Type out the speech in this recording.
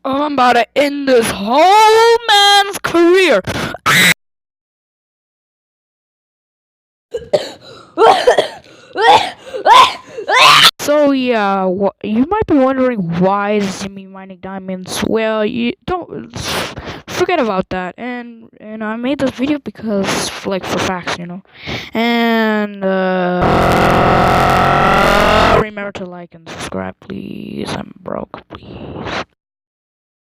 I'm about to end this whole man's career. So yeah, you might be wondering why is Jimmy mining diamonds? Well, you don't forget about that. And I made this video because like for facts, And remember to like and subscribe, please. I'm broke, please.